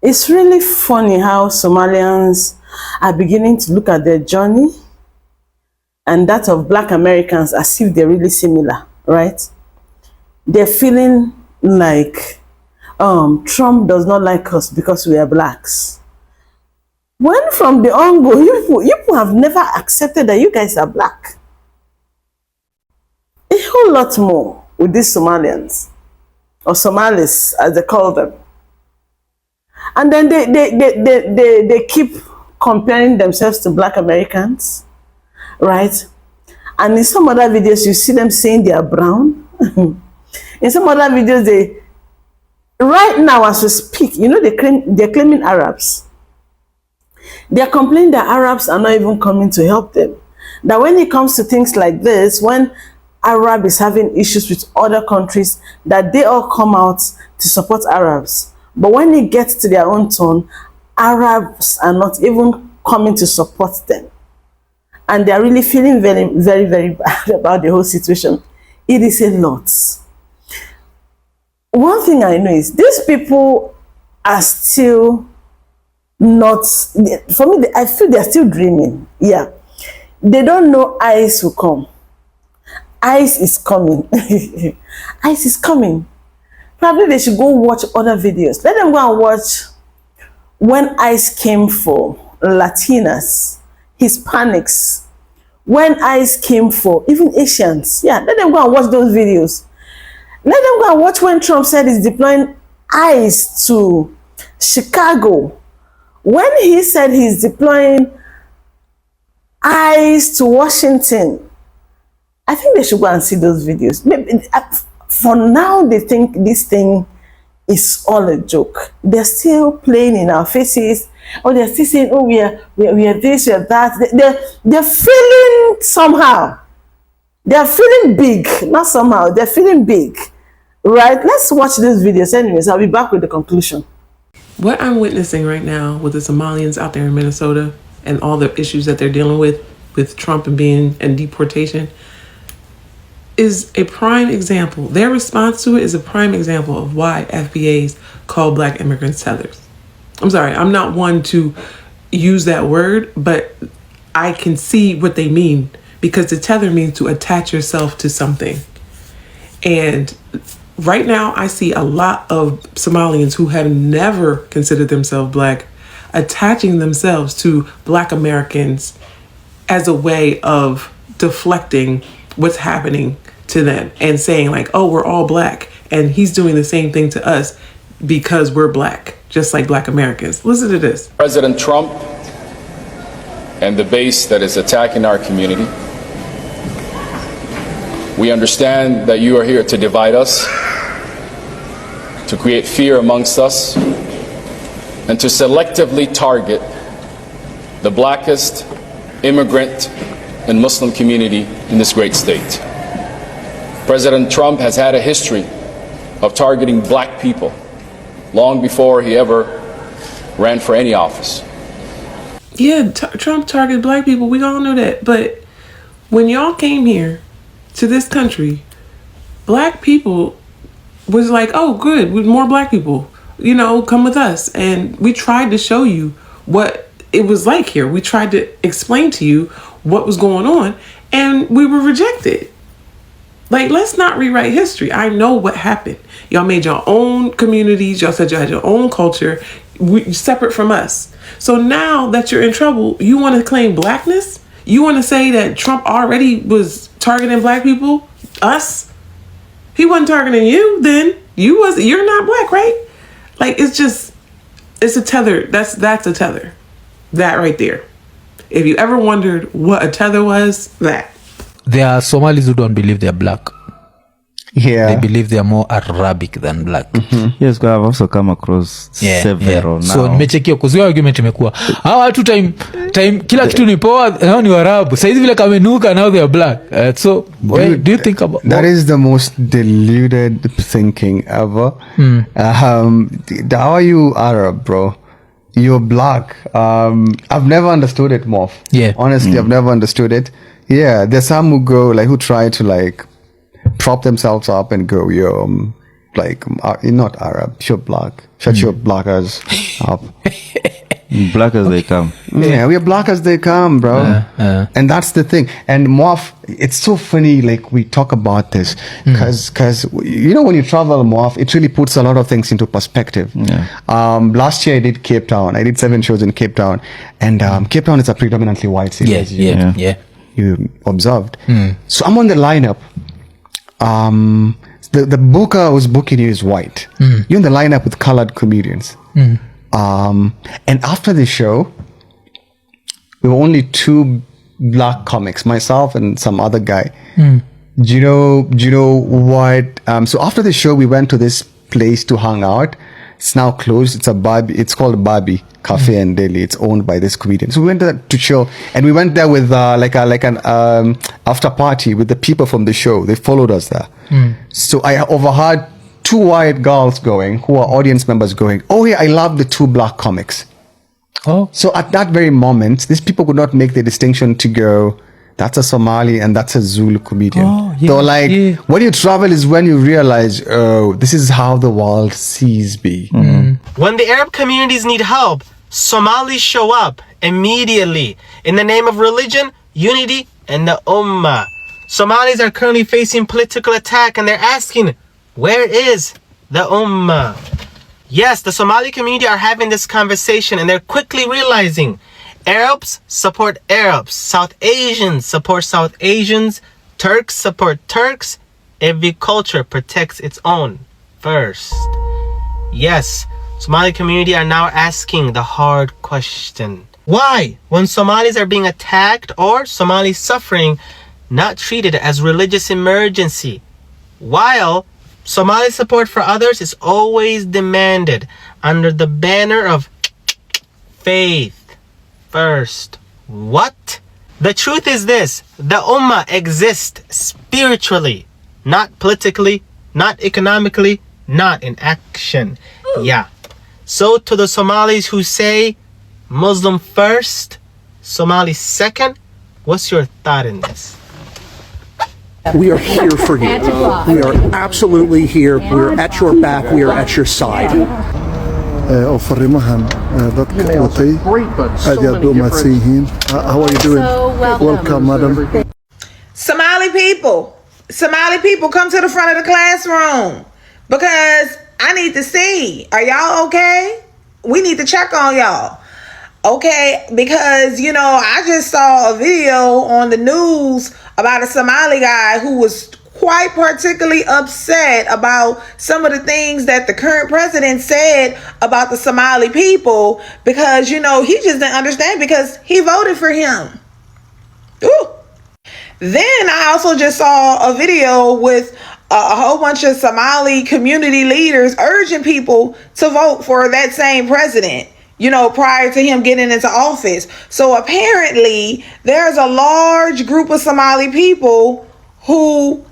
It's really funny how Somalians are beginning to look at their journey and that of Black Americans as if they're really similar, right? They're feeling like Trump does not like us because we are Blacks. When from the on-go, you people have never accepted that you guys are Black. A whole lot more with these Somalians, or Somalis as they call them. And then they keep comparing themselves to Black Americans, right? And in some other videos, you see them saying they are brown. In some other videos, right now as we speak, you know, they're claiming Arabs. They're complaining that Arabs are not even coming to help them. That when it comes to things like this, when Arab is having issues with other countries, that they all come out to support Arabs. But when it gets to their own turn, Arabs are not even coming to support them. And they're really feeling very, very, very bad about the whole situation. It is a lot. One thing I know is these people are still not, for me, I feel they're still dreaming. Yeah. They don't know ICE will come. ICE is coming. ICE is coming. Probably they should go watch other videos. Let them go and watch when ICE came for Latinas, Hispanics, when ICE came for even Asians. Yeah, let them go and watch those videos. Let them go and watch when Trump said he's deploying ICE to Chicago. When he said he's deploying ICE to Washington. I think they should go and see those videos. Maybe, for now, they think this thing is all a joke. They're still playing in our faces. Or they're still saying, oh, we are this, we are that. They're feeling somehow. They're feeling big. Not somehow. They're feeling big. Right? Let's watch these videos. Anyways, I'll be back with the conclusion. What I'm witnessing right now with the Somalians out there in Minnesota and all the issues that they're dealing with Trump and deportation, is a prime example. Their response to it is a prime example of why FBAs call Black immigrants tethers. I'm sorry, I'm not one to use that word, but I can see what they mean, because to tether means to attach yourself to something. And right now I see a lot of Somalians who have never considered themselves Black attaching themselves to Black Americans as a way of deflecting what's happening to them and saying like, oh, we're all Black and he's doing the same thing to us because we're Black, just like Black Americans. Listen to this. President Trump and the base that is attacking our community. We understand that you are here to divide us, to create fear amongst us, and to selectively target the Blackest immigrant and Muslim community in this great state. President Trump has had a history of targeting Black people long before he ever ran for any office. Yeah, Trump targeted Black people. We all know that. But when y'all came here to this country, Black people was like, oh, good, with more Black people, you know, come with us. And we tried to show you what it was like here. We tried to explain to you what was going on, and we were rejected. Like, let's not rewrite history. I know what happened. Y'all made your own communities. Y'all said you had your own culture, separate from us. So now that you're in trouble, you want to claim Blackness? You want to say that Trump already was targeting Black people? Us? He wasn't targeting you then. You're not Black, right? Like, it's a tether. That's a tether. That right there. If you ever wondered what a tether was, that. There are Somalis who don't believe they're Black. Yeah. They believe they're more Arabic than Black. Mm-hmm. Yes, I've also come across several now. So nimechekia kuzio argument imekuwa hawa watu time kila kitu ni poa, hao ni Arabu. Saizi vile kamenuka, now they are Black. So what do you think about that? Is the most deluded thinking ever. How are you Arab, bro? You're Black. I've never understood it, Morph. Yeah. Honestly, I've never understood it. Yeah, there's some who try to like prop themselves up and go, yo, like, you're not Arab, you're black. Shut your blackers up. Black as they come. Yeah, we're black as they come, bro. And that's the thing. And Moaf, it's so funny, like, we talk about this because you know, when you travel Moaf, it really puts a lot of things into perspective. Last year I did Cape Town. I did 7 shows in Cape Town, and Cape Town is a predominantly white city. as you observed. So I'm on the lineup. The booker who's booking you is white. You're in the lineup with colored comedians. And after the show, we were only 2 black comics, myself and some other guy. Do you know what? So after the show, we went to this place to hang out. It's now closed. It's called Barbie Cafe and Deli. It's owned by this comedian. So we went there to chill, and we went there with like an after party with the people from the show. They followed us there. So I overheard 2 white girls going, who are audience members, going, "Oh yeah, I love the 2 black comics." Oh. So at that very moment, these people could not make the distinction to go, that's a Somali and that's a Zulu comedian. They were like, when you travel is when you realize, oh, this is how the world sees me. When the Arab communities need help, Somalis show up immediately in the name of religion, unity, and the Ummah. Somalis are currently facing political attack, and they're asking, where is the Ummah? Yes, the Somali community are having this conversation, and they're quickly realizing Arabs support Arabs, South Asians support South Asians, Turks support Turks. Every culture protects its own first. Yes, Somali community are now asking the hard question. Why, when Somalis are being attacked or Somalis suffering, not treated as religious emergency, while Somali support for others is always demanded under the banner of faith first? What? The truth is this: the Ummah exists spiritually, not politically, not economically, not in action. Yeah. So to the Somalis who say Muslim first, Somali second, what's your thought in this? We are here for you. We are absolutely here. We are at your back. We are at your side. oo fariimahan dadka watay aad iyo aad u mahadsan yihiin. How are you doing? Welcome, madam. Somali people, come to the front of the classroom because I need to see. Are y'all okay? We need to check on y'all. Okay, because, you know, I just saw a video on the news about a Somali guy who was quite particularly upset about some of the things that the current president said about the Somali people because, you know, he just didn't understand because he voted for him. Ooh. Then I also just saw a video with a whole bunch of Somali community leaders urging people to vote for that same president, you know, prior to him getting into office. So apparently there's a large group of Somali people who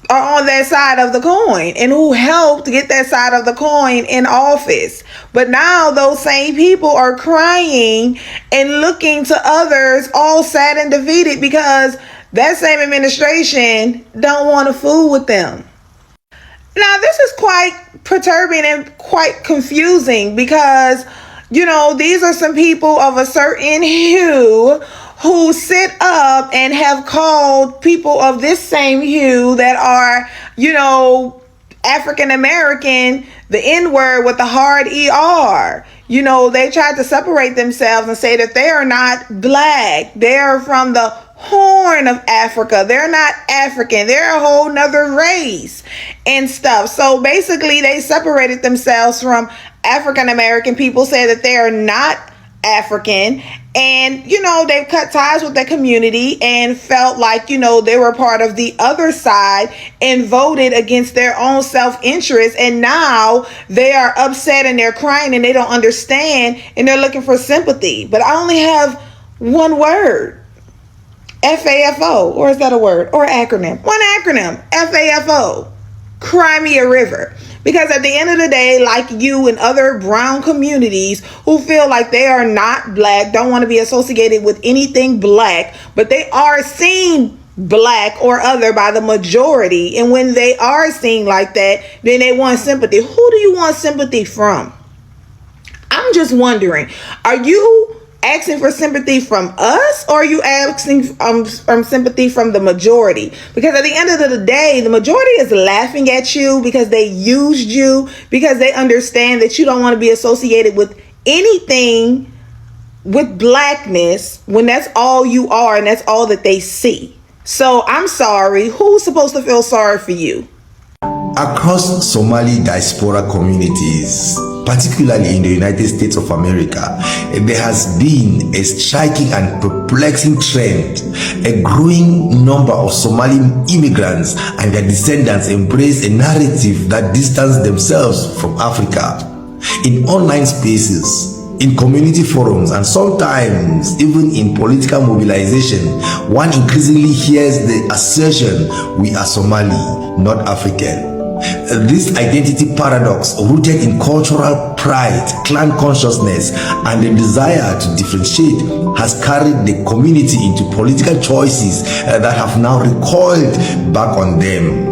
are on that side of the coin and who helped get that side of the coin in office. But now those same people are crying and looking to others all sad and defeated because that same administration don't want to fool with them. Now, this is quite perturbing and quite confusing because, you know, these are some people of a certain hue who sit up and have called people of this same hue that are, you know, African American, the N-word with the hard ER. You know, they tried to separate themselves and say that they are not black. They're from the Horn of Africa. They're not African. They're a whole nother race and stuff. So basically they separated themselves from African American people, say that they are not African, and, you know, they've cut ties with the community and felt like, you know, they were part of the other side and voted against their own self-interest, and now they are upset and they're crying and they don't understand and they're looking for sympathy. But I only have one word: FAFO. Or is that a word or acronym? One acronym: FAFO. Cry me a river. Because at the end of the day, like you and other brown communities who feel like they are not black, don't want to be associated with anything black, but they are seen black or other by the majority, and when they are seen like that, then they want sympathy. Who do you want sympathy from? I'm just wondering, are you asking for sympathy from us, or are you asking sympathy from the majority? Because at the end of the day, the majority is laughing at you because they used you, because they understand that you don't want to be associated with anything with blackness when that's all you are and that's all that they see. So I'm sorry, who's supposed to feel sorry for you? Across Somali diaspora communities, particularly in the United States of America, there has been a striking and perplexing trend. A growing number of Somali immigrants and their descendants embrace a narrative that distance themselves from Africa. In online spaces, in community forums, and sometimes even in political mobilization, one increasingly hears the assertion, "We are Somali, not African." This identity paradox, rooted in cultural pride, clan consciousness, and the desire to differentiate, has carried the community into political choices that have now recoiled back on them.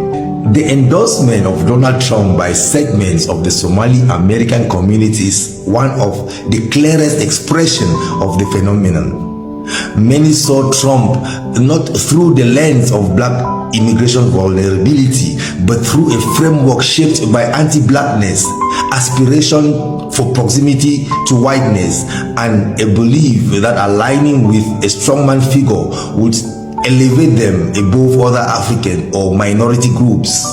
The endorsement of Donald Trump by segments of the Somali American community is one of the clearest expression of the phenomenon. Many saw Trump not through the lens of black immigration vulnerability, but through a framework shaped by anti-blackness, aspiration for proximity to whiteness, and a belief that aligning with a strongman figure would elevate them above other African or minority groups.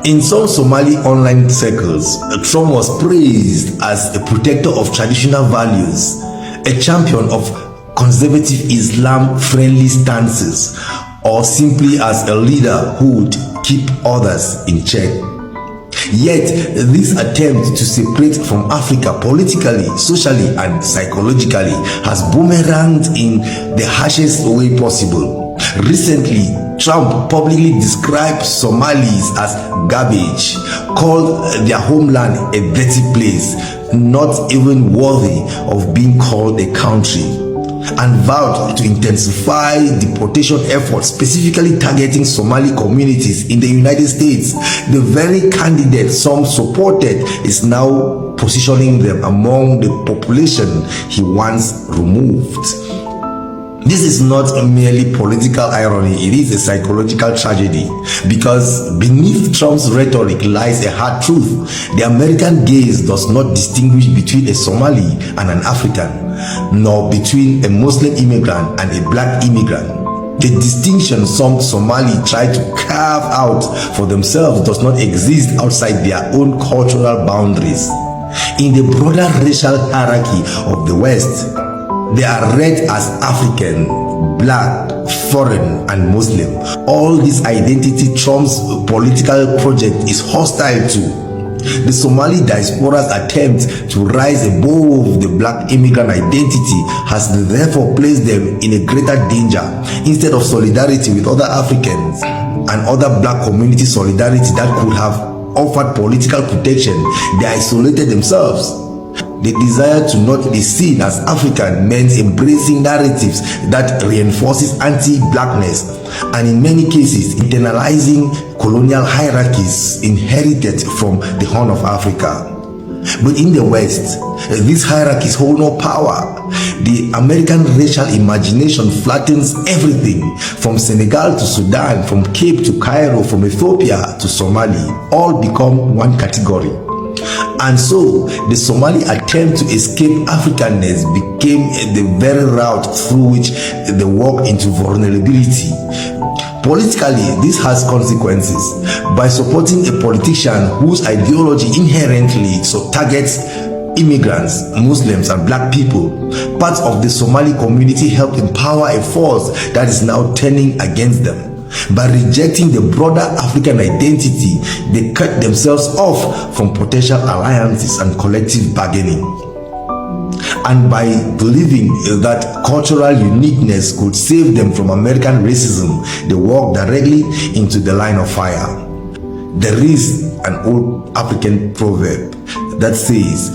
In some Somali online circles, Trump was praised as a protector of traditional values, a champion of conservative Islam-friendly stances, or simply as a leader who would keep others in check. Yet, this attempt to separate from Africa politically, socially, and psychologically has boomeranged in the harshest way possible. Recently, Trump publicly described Somalis as garbage, called their homeland a dirty place, not even worthy of being called a country, and vowed to intensify deportation efforts specifically targeting Somali communities in the United States. The very candidate some supported is now positioning them among the population he once removed. This is not merely political irony, it is a psychological tragedy, because beneath Trump's rhetoric lies a hard truth. The American gaze does not distinguish between a Somali and an African, nor between a Muslim immigrant and a black immigrant. The distinction some Somali try to carve out for themselves does not exist outside their own cultural boundaries. In the broader racial hierarchy of the West, they are read as African, black, foreign, and Muslim. All this identity Trump's political project is hostile to. The Somali diaspora's attempt to rise above the black immigrant identity has therefore placed them in a greater danger. Instead of solidarity with other Africans and other black community solidarity that could have offered political protection, they isolated themselves. The desire to not be seen as African meant embracing narratives that reinforces anti-blackness, and in many cases internalizing colonial hierarchies inherited from the Horn of Africa. But in the West, these hierarchies hold no power. The American racial imagination flattens everything, from Senegal to Sudan, from Cape to Cairo, from Ethiopia to Somali. All become one category. And so, the Somali attempt to escape Africanness became the very route through which they walk into vulnerability. Politically, this has consequences. By supporting a politician whose ideology inherently targets immigrants, Muslims, and black people, parts of the Somali community helped empower a force that is now turning against them. By rejecting the broader African identity, they cut themselves off from potential alliances and collective bargaining. And by believing that cultural uniqueness could save them from American racism, they walk directly into the line of fire. There is an old African proverb that says,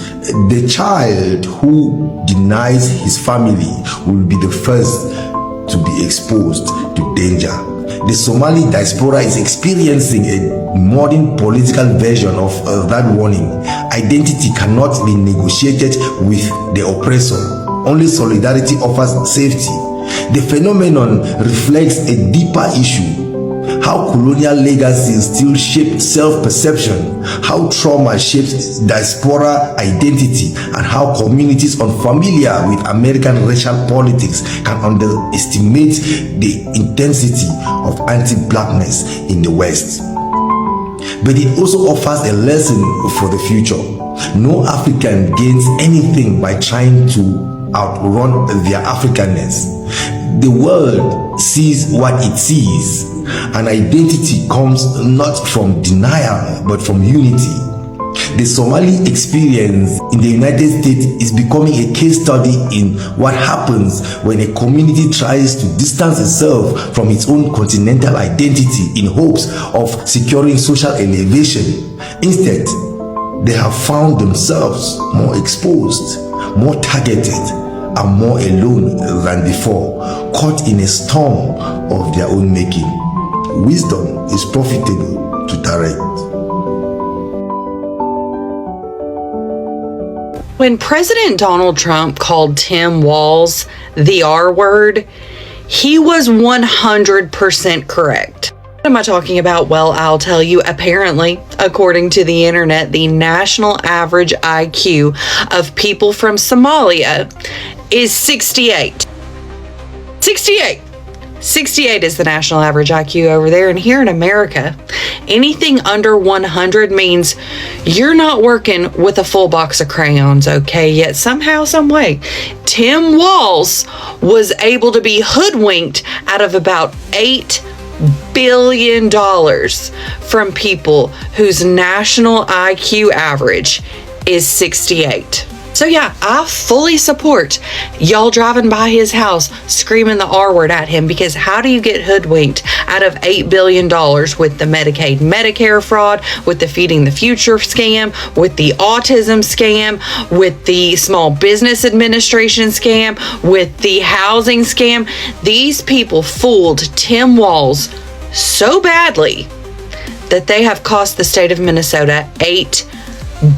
"The child who denies his family will be the first to be exposed to danger." The Somali diaspora is experiencing a modern political version of that warning. Identity cannot be negotiated with the oppressor. Only solidarity offers safety. The phenomenon reflects a deeper issue. How colonial legacies still shape self-perception, how trauma shapes diaspora identity, and how communities unfamiliar with American racial politics can underestimate the intensity of anti-blackness in the West. But it also offers a lesson for the future. No African gains anything by trying to outrun their Africanness. The world sees what it sees, and identity comes not from denial but from unity. The Somali experience in the United States is becoming a case study in what happens when a community tries to distance itself from its own continental identity in hopes of securing social elevation. Instead, they have found themselves more exposed, more targeted, and more alone than before, caught in a storm of their own making. Wisdom is profitable to direct. When President Donald Trump called Tim Walz the R word, he was 100% correct. What am I talking about? Well, I'll tell you. Apparently, according to the internet, the national average IQ of people from Somalia is 68. 68. 68 is the national average IQ over there. And here in America, anything under 100 means you're not working with a full box of crayons, okay? Yet somehow, some way, Tim Walz was able to be hoodwinked out of about $8 billion from people whose national IQ average is 68. So yeah, I fully support y'all driving by his house screaming the R word at him, because how do you get hoodwinked out of $8 billion with the Medicaid, Medicare fraud, with the Feeding the Future scam, with the autism scam, with the Small Business Administration scam, with the housing scam? These people fooled Tim Walz so badly that they have cost the state of Minnesota $8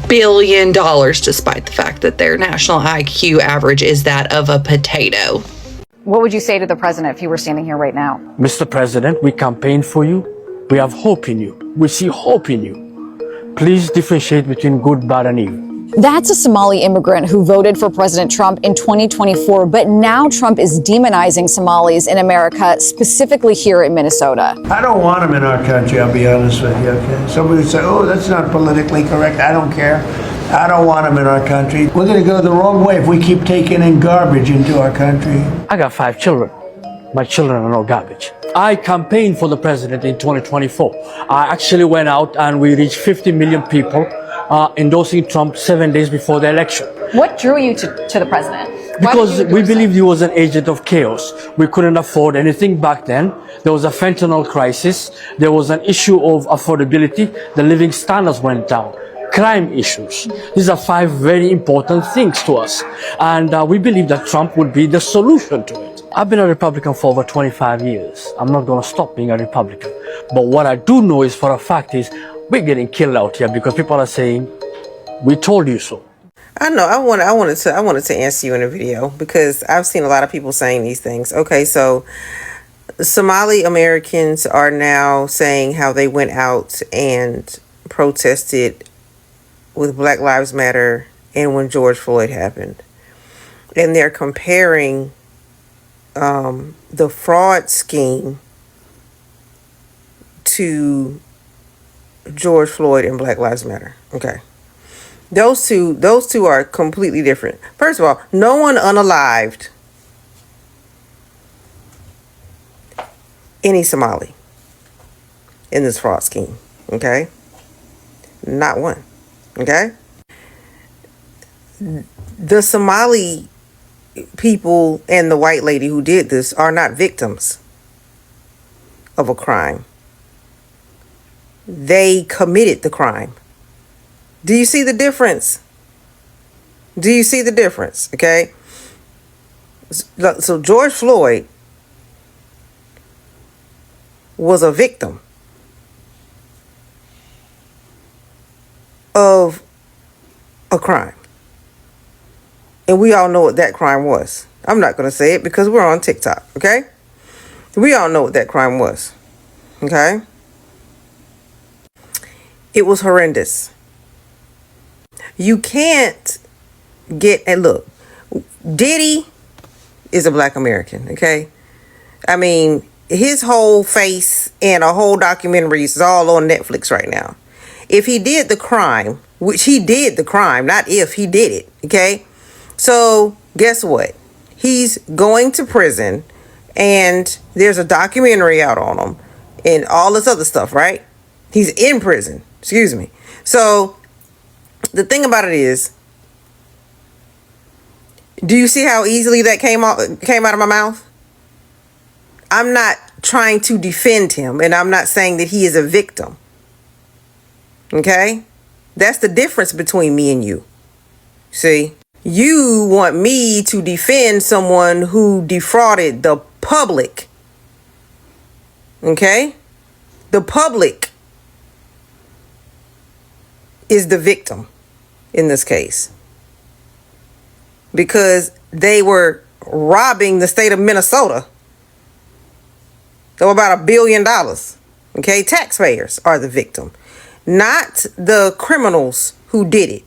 billion, despite the fact that their national IQ average is that of a potato. What would you say to the president if you were standing here right now? Mr. President, we campaign for you. We have hope in you. We see hope in you. Please differentiate between good, bad, and evil. That's a Somali immigrant who voted for President Trump in 2024, but now Trump is demonizing Somalis in America, specifically here in Minnesota. I don't want them in our country, I'll be honest with you, okay? Somebody would say, oh, that's not politically correct. I don't care. I don't want them in our country. We're going to go the wrong way if we keep taking in garbage into our country. I got 5 children. My children are no garbage. I campaigned for the president in 2024. I actually went out and we reached 50 million people endorsing Trump 7 days before the election. What drew you to the president? Because we believed he was an agent of chaos. We couldn't afford anything back then. There was a fentanyl crisis. There was an issue of affordability. The living standards went down. Crime issues. These are 5 very important things to us. And we believe that Trump would be the solution to it. I've been a Republican for over 25 years. I'm not going to stop being a Republican. But what I do know is for a fact is we're getting killed out here because people are saying, we told you so. I know. I wanted to answer you in a video because I've seen a lot of people saying these things. Okay, so Somali Americans are now saying how they went out and protested with Black Lives Matter and when George Floyd happened. And they're comparing the fraud scheme to George Floyd and Black Lives Matter. Okay. Those two are completely different. First of all, no one unalived any Somali in this fraud scheme. Okay? Not one. Okay? The Somali people and the white lady who did this are not victims of a crime. They committed the crime. Do you see the difference? Do you see the difference? Okay. So George Floyd was a victim of a crime. And we all know what that crime was. I'm not going to say it because we're on TikTok, okay? We all know what that crime was, okay? It was horrendous. You can't get, and look, Diddy is a black American, okay? I mean, his whole face and a whole documentary is all on Netflix right now. If he did the crime, which he did the crime, not if, he did it, okay? So guess what? He's going to prison and there's a documentary out on him and all this other stuff, right? He's in prison, excuse me. So the thing about it is, do you see how easily that came out of my mouth? I'm not trying to defend him, and I'm not saying that he is a victim. Okay? That's the difference between me and you. See? You want me to defend someone who defrauded the public. Okay? The public is the victim in this case. Because they were robbing the state of Minnesota. They were about $1 billion. Okay? Taxpayers are the victim, not the criminals who did it.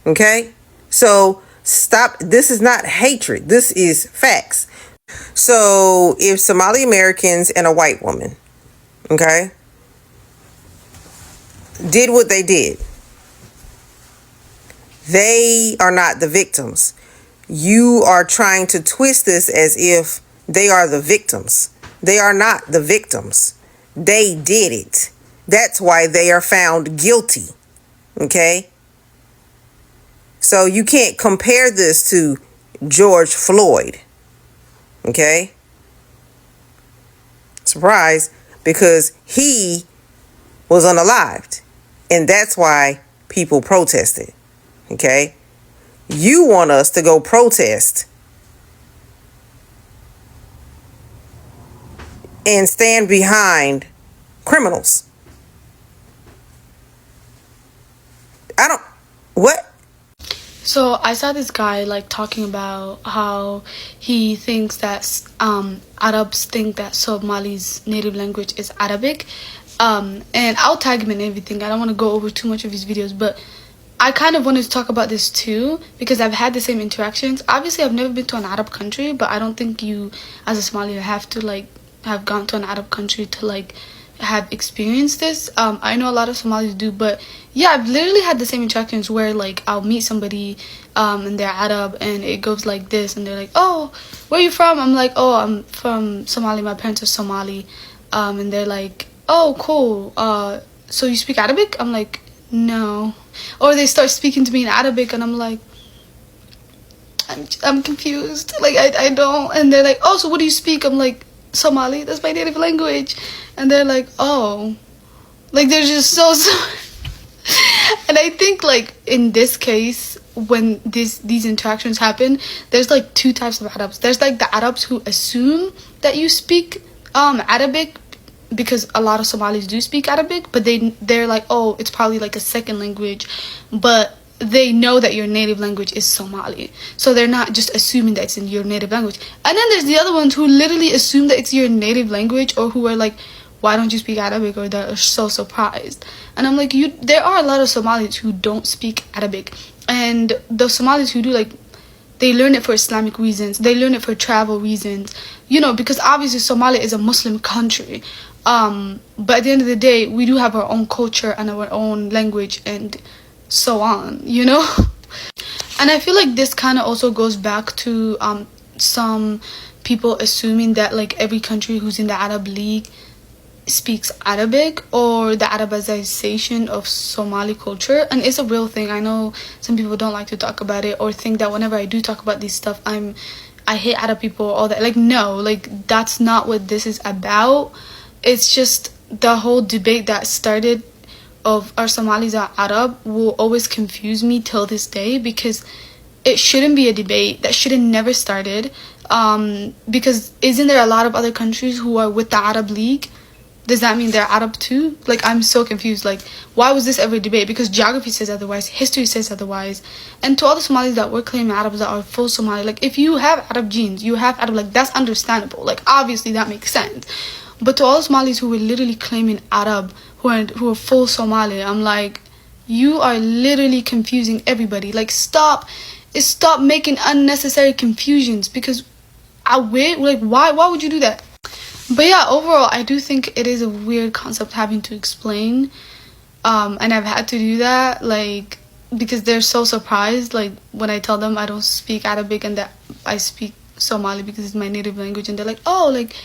Okay? So stop. This is not hatred. This is facts. So if Somali Americans and a white woman, okay, did what they did, they are not the victims. You are trying to twist this as if they are the victims. They are not the victims. They did it. That's why they are found guilty. Okay? So you can't compare this to George Floyd. Okay? Surprise, because he was unalived. And that's why people protested. Okay? You want us to go protest and stand behind criminals. What? So I saw this guy like talking about how he thinks that Arabs think that Somali's native language is Arabic, and I'll tag him in everything. I don't want to go over too much of his videos, but I kind of wanted to talk about this too because I've had the same interactions. Obviously, I've never been to an Arab country, but I don't think you, as a Somali, have to like have gone to an Arab country to like have experienced this. I know a lot of Somalis do, but yeah, I've literally had the same interactions where like I'll meet somebody and they're Arab and it goes like this and they're like, oh, where are you from? I'm like, oh, I'm from Somali, my parents are Somali, and they're like, oh, cool, so you speak Arabic? I'm like, no. Or they start speaking to me in Arabic and I'm like, I'm confused, like I don't. And they're like, oh, so what do you speak? I'm like, Somali, that's my native language. And they're like, oh, like they're just so and I think like in this case, when these interactions happen, there's like two types of Arabs. There's like the Arabs who assume that you speak Arabic because a lot of Somalis do speak Arabic, but they're like, oh, it's probably like a second language, but they know that your native language is Somali, so they're not just assuming that it's in your native language. And then there's the other ones who literally assume that it's your native language, or who are like, why don't you speak Arabic, or they're so surprised. And I'm like, there are a lot of Somalis who don't speak Arabic, and the Somalis who do, like, they learn it for Islamic reasons, they learn it for travel reasons, you know, because obviously Somalia is a Muslim country, but at the end of the day, we do have our own culture and our own language and so on, you know. And I feel like this kind of also goes back to some people assuming that like every country who's in the Arab League speaks Arabic, or the Arabization of Somali culture. And it's a real thing. I know some people don't like to talk about it, or think that whenever I do talk about this stuff, I hate Arab people, all that. Like, no, like that's not what this is about. It's just the whole debate that started of are Somalis are Arab will always confuse me till this day, because it shouldn't be a debate. That should have never started, because isn't there a lot of other countries who are with the Arab League? does that mean they're Arab too? Like, I'm so confused. Like, why was this ever a debate? Because geography says otherwise, history says otherwise. And to all the Somalis that were claiming Arabs that are full Somali, like, if you have Arab genes, you have Arab, like, that's understandable. Like, obviously that makes sense. But to all the Somalis who were literally claiming Arab, who are full Somali, I'm like, you are literally confusing everybody. Like, stop making unnecessary confusions, because why would you do that? But yeah, overall, I do think it is a weird concept having to explain. And I've had to do that, like, because they're so surprised, like, when I tell them I don't speak Arabic and that I speak Somali because it's my native language. And they're like, oh, like,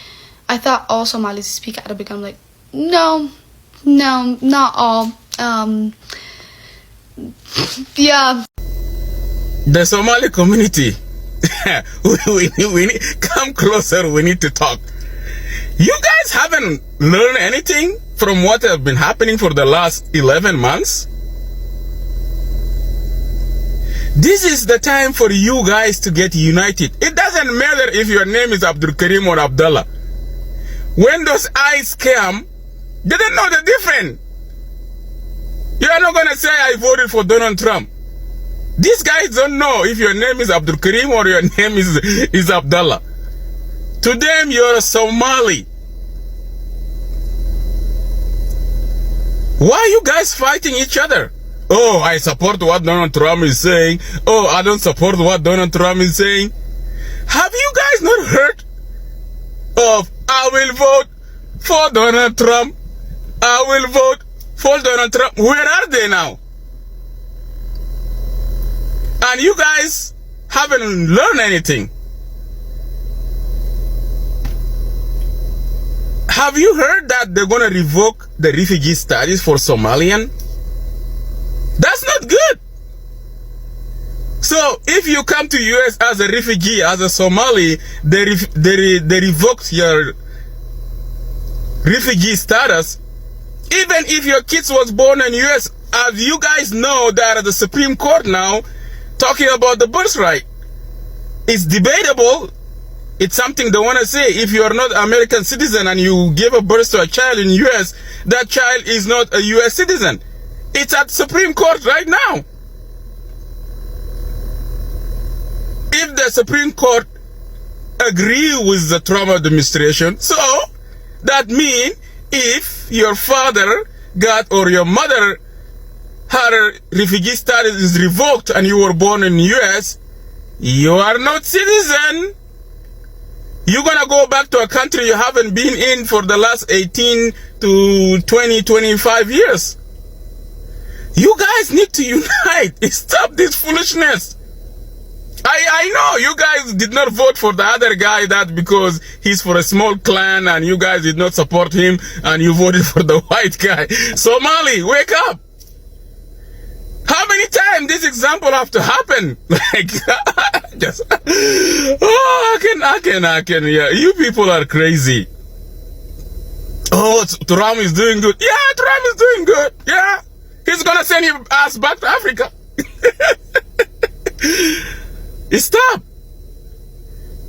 I thought all Somalis speak Arabic. I'm like, no, not all. Yeah. The Somali community, we need, come closer, we need to talk. You guys haven't learned anything from what have been happening for the last 11 months? This is the time for you guys to get united. It doesn't matter if your name is Abdul Karim or Abdullah. When those eyes came, they didn't know the difference. You are not going to say I voted for Donald Trump. These guys don't know if your name is Abdul Karim or your name is Abdullah. To them, you're a Somali. Why are you guys fighting each other? Oh, I support what Donald Trump is saying. Oh, I don't support what Donald Trump is saying. Have you guys not heard of I will vote for Donald Trump? I will vote for Donald Trump. Where are they now? And you guys haven't learned anything. Have you heard that they're going to revoke the refugee status for Somalian? That's not good. So if you come to US as a refugee, as a Somali, they revoked your refugee status. Even if your kids was born in US, as you guys know that the Supreme Court now talking about the birthright. It's debatable. It's something they want to say. If you are not an American citizen and you give a birth to a child in US, that child is not a US citizen. It's at Supreme Court right now. If the Supreme Court agree with the Trump administration, so that means if your father got or your mother her refugee status is revoked and you were born in US, you are not citizen. You're gonna go back to a country you haven't been in for the last 18 to 20, 25 years. You guys need to unite. Stop this foolishness. I know you guys did not vote for the other guy that because he's for a small clan and you guys did not support him and you voted for the white guy. Somali, wake up. How many times this example have to happen? Like, just, oh, I can, yeah. You people are crazy. Oh, Trump is doing good. Yeah, Trump is doing good. Yeah. He's gonna send you ass back to Africa. Stop.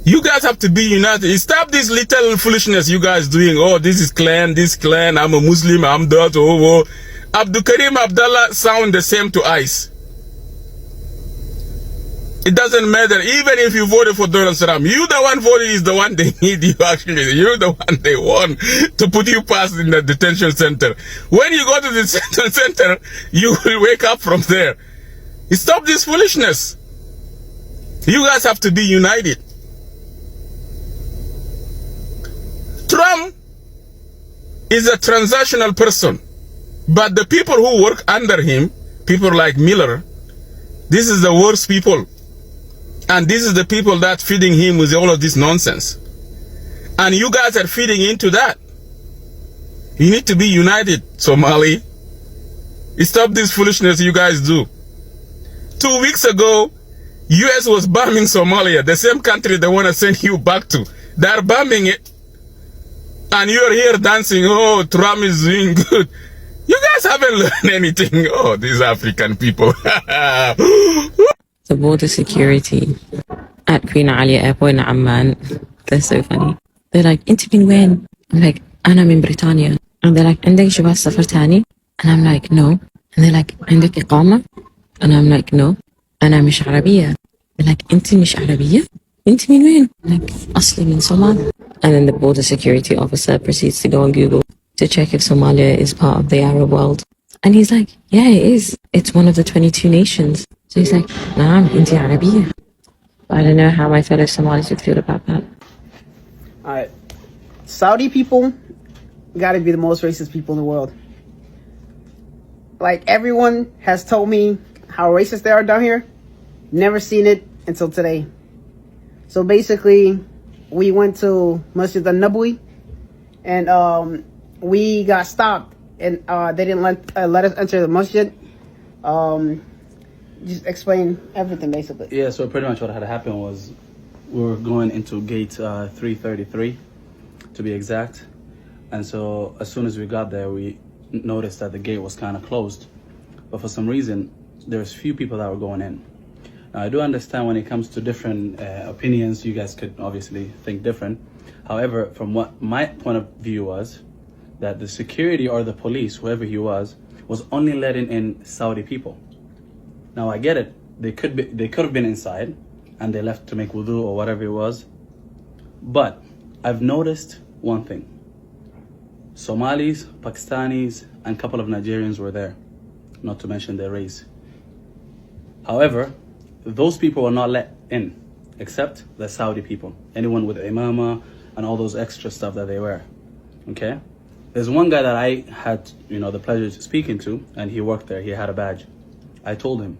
You guys have to be united. Stop this little foolishness you guys doing. Oh, this is clan, this clan. I'm a Muslim, I'm that. Oh. Abdul Karim Abdullah sound the same to ICE. It doesn't matter. Even if you voted for Donald Trump, you the one voted is the one they need you actually. You're the one they want to put you past in the detention center. When you go to the detention center, you will wake up from there. Stop this foolishness. You guys have to be united. Trump is a transactional person. But the people who work under him, people like Miller, this is the worst people. And this is the people that feeding him with all of this nonsense. And you guys are feeding into that. You need to be united, Somali. Stop this foolishness you guys do. 2 weeks ago, US was bombing Somalia, the same country they want to send you back to. They're bombing it. And you're here dancing, oh, Trump is doing good. You guys haven't learned anything. Oh, these African people. The border security at Queen Ali Airport in Amman. They're so funny. They're like, "Inti min wen?" I'm like, "Ana min Britannia." And they're like, عندك جواز سفر تاني? And I'm like, no. And they're like, عندك إقامة? And I'm like, no. أنا مش عربية. They're like, أنت مش عربية? أنت من وين? I'm like, أصلي من Somalia. And then the border security officer proceeds to go on Google to check if Somalia is part of the Arab world. And he's like, yeah, it is. It's one of the 22 nations. So he's like, نعم أنت عربية. I don't know how my fellow Somalis would feel about that. Alright. Saudi people gotta be the most racist people in the world. Like, everyone has told me how racist they are down here. Never seen it until today. So basically, we went to Masjid al-Nabawi, and we got stopped, and they didn't let us enter the masjid. Just explain everything, basically. Yeah, so pretty much what had happened was we were going into gate 333, to be exact. And so as soon as we got there, we noticed that the gate was kind of closed. But for some reason, there's few people that were going in. Now, I do understand when it comes to different opinions, you guys could obviously think different. However, from what my point of view was, that the security or the police, whoever he was only letting in Saudi people. Now, I get it. They could have been inside and they left to make wudu or whatever it was. But I've noticed one thing. Somalis, Pakistanis, and a couple of Nigerians were there, not to mention their race. However, those people were not let in, except the Saudi people. Anyone with imama and all those extra stuff that they wear. Okay? There's one guy that I had, the pleasure of speaking to, and he worked there. He had a badge. I told him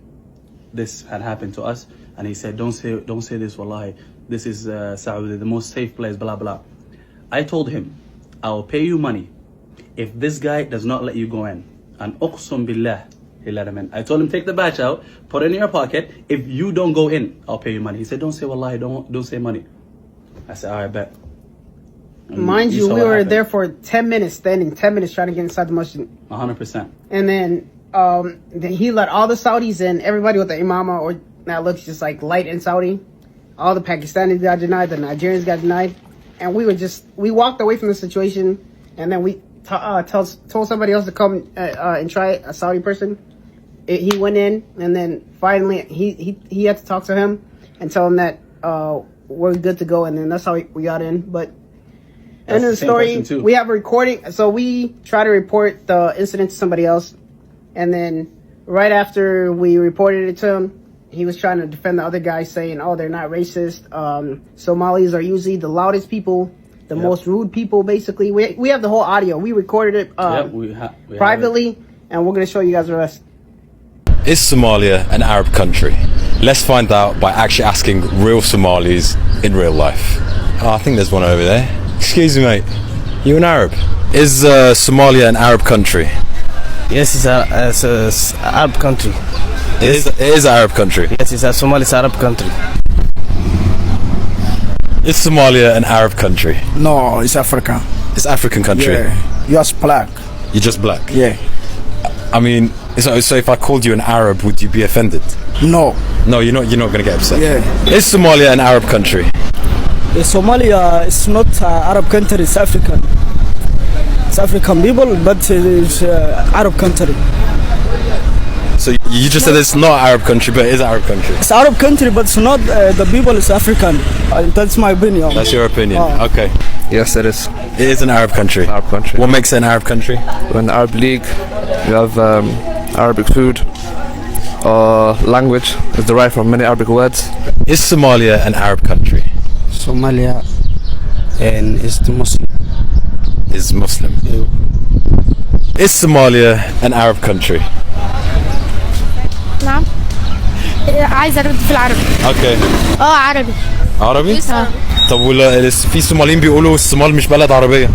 this had happened to us, and he said, don't say this, wallahi. This is Saudi, the most safe place, blah, blah. I told him, I'll pay you money if this guy does not let you go in. And uqsum billah, he let him in. I told him, take the badge out, put it in your pocket. If you don't go in, I'll pay you money. He said, don't say wallahi, don't say money. I said, all right, bet. And Mind you, we were there for 10 minutes, standing 10 minutes trying to get inside the masjid. 100%. And then he let all the Saudis in, everybody with the imama, or that looks just like light in Saudi. All the Pakistanis got denied, the Nigerians got denied. And we walked away from the situation, and then we told somebody else to come and try it, a Saudi person. He went in, and then finally he had to talk to him and tell him that we're good to go, and then that's how we got in. But end of the story, we have a recording. So we try to report the incident to somebody else, and then right after we reported it to him, he was trying to defend the other guy, saying, oh, they're not racist. Somalis are usually the loudest people, the most rude people, basically. We have the whole audio. We recorded it we privately, and we're going to show you guys the rest. Is Somalia an Arab country? Let's find out by actually asking real Somalis in real life. Oh, I think there's one over there. Excuse me, mate. You an Arab? Is Somalia an Arab country? Yes, it's an Arab country. It is an Arab country. Yes, it's a Somali's Arab country. Is Somalia an Arab country? No, it's Africa. It's African country. Yeah. You're just black. You're just black. Yeah. I mean, so if I called you an Arab, would you be offended? No. No, you're not going to get upset. Yeah. Is Somalia an Arab country? Somalia is not an Arab country. It's African. It's African people, but it's Arab country. So you just said it's not Arab country, but it is an Arab country. It's Arab country, but it's not. The people is African. That's my opinion. That's your opinion. Okay. Yes, it is. It is an Arab country. Arab country. What makes it an Arab country? We're in the Arab League. We have Arabic food. Language is derived from many Arabic words. Is Somalia an Arab country? Somalia is the Muslim. Is Muslim. Is Somalia an Arab country? نعم عايزة أرد في العربي. اوكي. عربي. عربي؟ طب ولا في صوماليين بيقولوا الصومال مش بلد عربية؟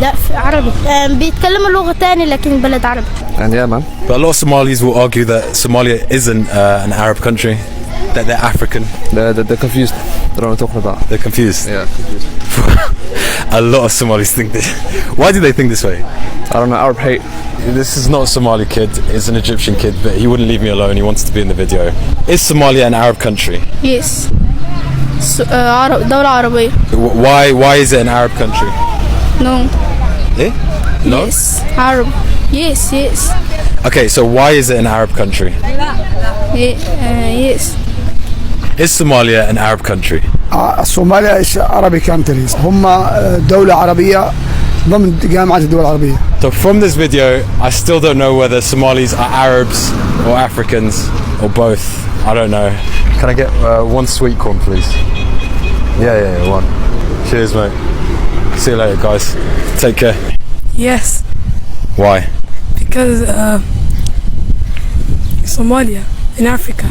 لا عربي. بيتكلموا لغة تانية لكن بلد عربي. And yeah, man. But a lot of Somalis will argue that Somalia isn't an Arab country, that they're African. They're confused. They don't know what I'm talking about. They're confused? Yeah, confused. A lot of Somalis think this. Why do they think this way? I don't know, Arab hate. This is not a Somali kid, it's an Egyptian kid, but he wouldn't leave me alone, he wants to be in the video. Is Somalia an Arab country? Yes. دولة عربية. Why is it an Arab country? No. Eh? No? Yes. Arab. Yes, yes. Okay, so why is it an Arab country? Yes. Is Somalia an Arab country? Somalia is Arabic countries. هم دولة عربية ضمن جامعة الدول العربية. So from this video, I still don't know whether Somalis are Arabs or Africans or both. I don't know. Can I get one sweet corn, please? Yeah, one. Cheers, mate. See you later, guys. Take care. Yes, Why? because Somalia in Africa.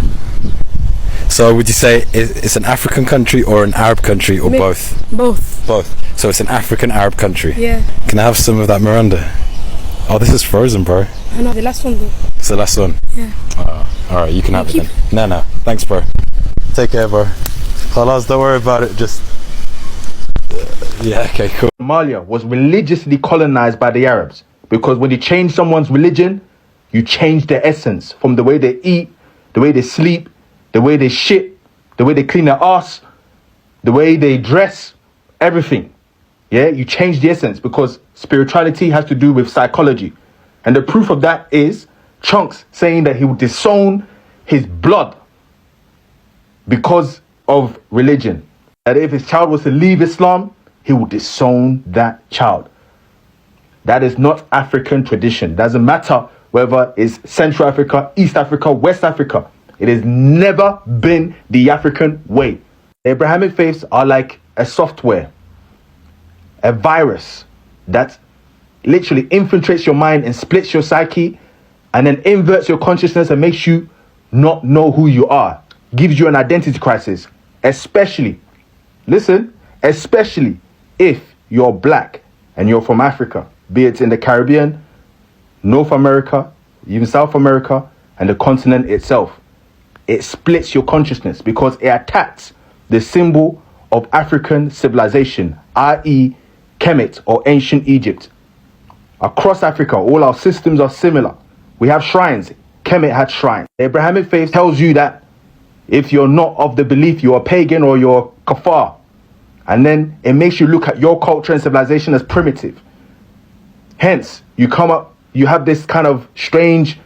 So would you say it's an African country or an Arab country or both? Both. Both. So it's an African Arab country. Yeah. Can I have some of that Miranda? Oh, this is frozen, bro. I know the last one though. It's the last one. Yeah. Alright, you can have it then. No. Thanks, bro. Take care, bro. Khalas, don't worry about it. Just... yeah, okay, cool. Somalia was religiously colonized by the Arabs because when you change someone's religion, you change their essence from the way they eat, the way they sleep, the way they shit, the way they clean their ass, the way they dress, everything. Yeah, you change the essence because spirituality has to do with psychology. And the proof of that is Chunks saying that he would disown his blood because of religion. That if his child was to leave Islam, he would disown that child. That is not African tradition. Doesn't matter whether it's Central Africa, East Africa, West Africa. It has never been the African way. The Abrahamic faiths are like a software, a virus that literally infiltrates your mind and splits your psyche and then inverts your consciousness and makes you not know who you are. Gives you an identity crisis, especially if you're black and you're from Africa, be it in the Caribbean, North America, even South America, and the continent itself. It splits your consciousness because it attacks the symbol of African civilization, i.e. Kemet or ancient Egypt. Across Africa, all our systems are similar. We have shrines. Kemet had shrines. The Abrahamic faith tells you that if you're not of the belief, you're a pagan or you're kafar. And then it makes you look at your culture and civilization as primitive. Hence, you have this kind of strange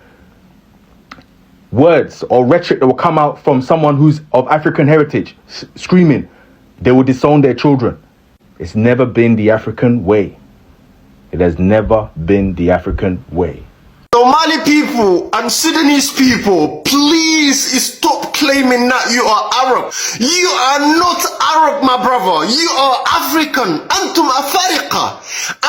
words or rhetoric that will come out from someone who's of African heritage, screaming they will disown their children. It's never been the African way. It has never been the African way. Somali people and Sudanese people, please stop claiming that you are Arab. You are not Arab, my brother. You are African. أنتم أفارقة.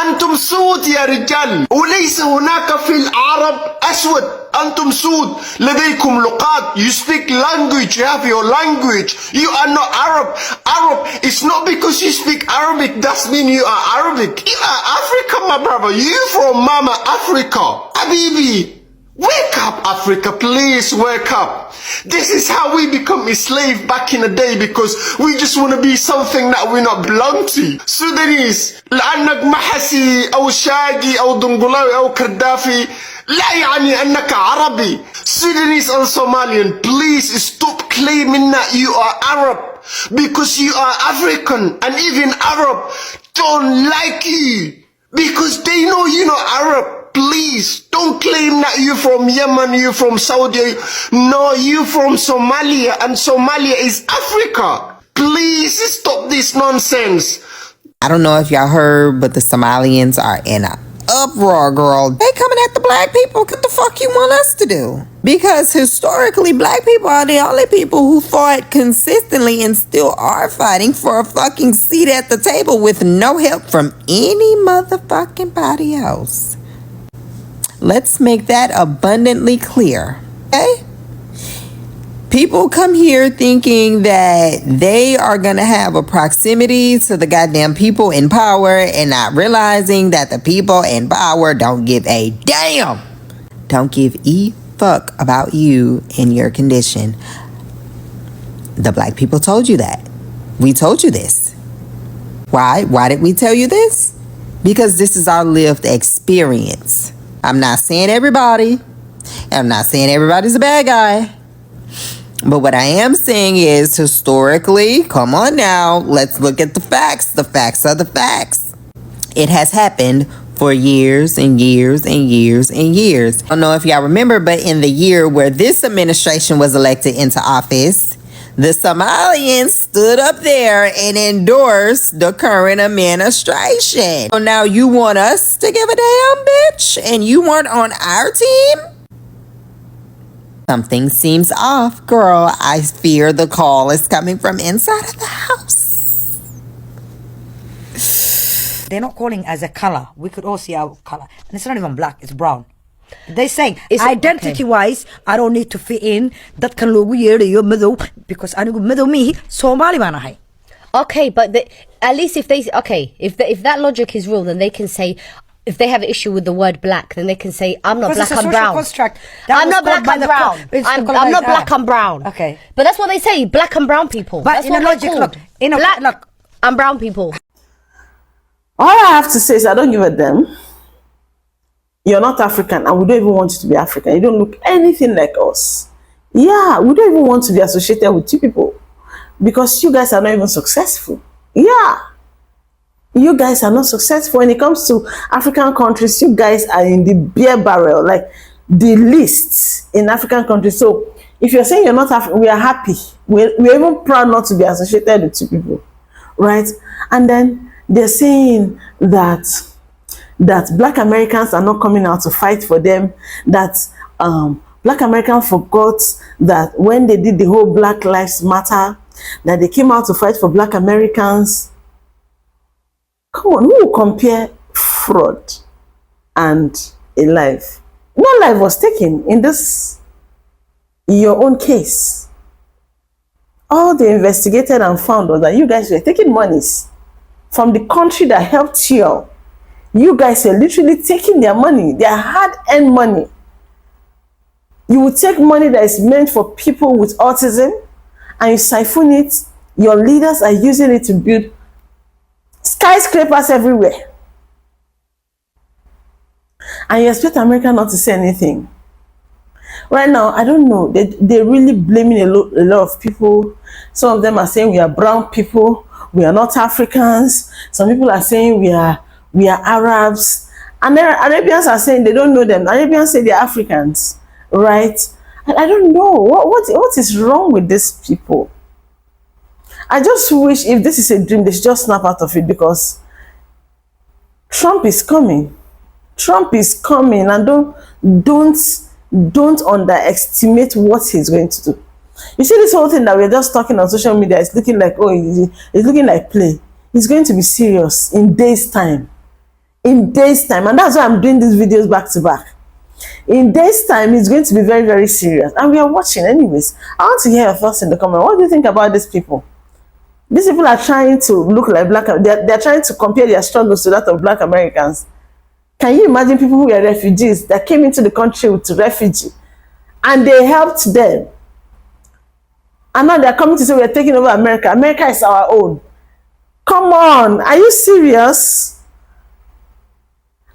أنتم سود يا رجال. وليس هناك في العرب أسود. أنتم سود. لديكم لغات. You speak language. You have your language. You are not Arab. Arab is not because you speak Arabic. That means you are Arabic. You are African, my brother. You from Mama Africa. Habibi. Wake up, Africa, please wake up. This is how we become a slave back in the day because we just want to be something that we not belong to. Sudanese, لأنك محسي أو شاقي أو دنقلاوي أو كردافي لا يعني أنك عربي. Sudanese and Somalian, please stop claiming that you are Arab because you are African and even Arab don't like you because they know you're not Arab. Please, don't claim that you're from Yemen, you're from Saudi. No, you're from Somalia, and Somalia is Africa. Please stop this nonsense. I don't know if y'all heard, but the Somalians are in an uproar, girl. They coming at the black people. What the fuck you want us to do? Because historically, black people are the only people who fought consistently and still are fighting for a fucking seat at the table with no help from any motherfucking body else. Let's make that abundantly clear, okay? People come here thinking that they are gonna have a proximity to the goddamn people in power and not realizing that the people in power don't give a damn. Don't give a fuck about you and your condition. The black people told you that. We told you this. Why? Why did we tell you this? Because this is our lived experience. I'm not saying everybody. I'm not saying everybody's a bad guy. But what I am saying is historically, come on now, let's look at the facts. The facts are the facts. It has happened for years and years and years and years. I don't know if y'all remember, but in the year where this administration was elected into office, the Somalians stood up there and endorsed the current administration. So now you want us to give a damn, bitch? And you weren't on our team? Something seems off, girl. I fear the call is coming from inside of the house. They're not calling as a color. We could all see our color. And it's not even black, it's brown. They're saying identity-wise, I don't need to fit in. That can logu yeerayo madow because anigu madow mihi Somali baan ahay. Okay, but at least if that logic is real, then they can say, if they have an issue with the word black, then they can say, I'm not black, I'm brown. I'm not black, I'm brown. I'm not black, I'm brown. Okay. But that's what they say, black and brown people. But that's in what a logic, look, black and brown people. All I have to say is I don't give a damn. You're not African, and we don't even want you to be African. You don't look anything like us. Yeah, we don't even want to be associated with you people because you guys are not even successful. Yeah, you guys are not successful. When it comes to African countries, you guys are in the beer barrel, like the least in African countries. So if you're saying you're not African, we are happy. We're even proud not to be associated with you people, right? And then they're saying that Black Americans are not coming out to fight for them, that Black Americans forgot that when they did the whole Black Lives Matter, that they came out to fight for Black Americans. Come on, who will compare fraud and a life? No life was taken in your own case. All they investigated and found was that you guys were taking monies from the country that helped you. You guys are literally taking their money, their hard-earned money. You will take money that is meant for people with autism and you siphon it. Your leaders are using it to build skyscrapers everywhere. And you expect America not to say anything. Right now, I don't know. They're really blaming a lot of people. Some of them are saying we are brown people. We are not Africans. Some people are saying we are Arabs, and then Arabians are saying they don't know them. Arabians say they're Africans, right? And I don't know what is wrong with these people. I just wish if this is a dream, they should just snap out of it because Trump is coming. Trump is coming, and don't underestimate what he's going to do. You see, this whole thing that we're just talking on social media is looking like, oh, it's looking like play. It's going to be serious in days' time. In days' time. And that's why I'm doing these videos back to back. In days' time, it's going to be very, very serious. And we are watching anyways. I want to hear your thoughts in the comment. What do you think about these people? These people are trying to look like black. They're trying to compare their struggles to that of Black Americans. Can you imagine people who are refugees that came into the country with refugee and they helped them? And now they're coming to say we're taking over America. America is our own. Come on, are you serious?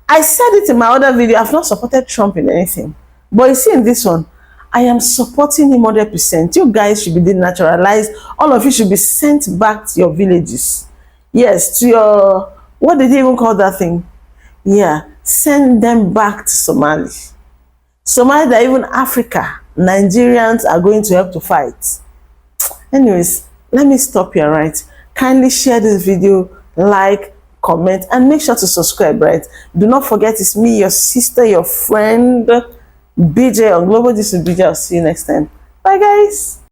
I said it in my other video. I've not supported Trump in anything. But you see in this one, I am supporting him 100%. You guys should be denaturalized. All of you should be sent back to your villages. Yes, to your, what did they even call that thing? Yeah, send them back to Somali. Somali that even Africa, Nigerians are going to help to fight. Anyways, let me stop here, right? Kindly share this video, like, comment, and make sure to subscribe, right? Do not forget, it's me, your sister, your friend, BJ on Global. This is BJ. I'll see you next time. Bye, guys.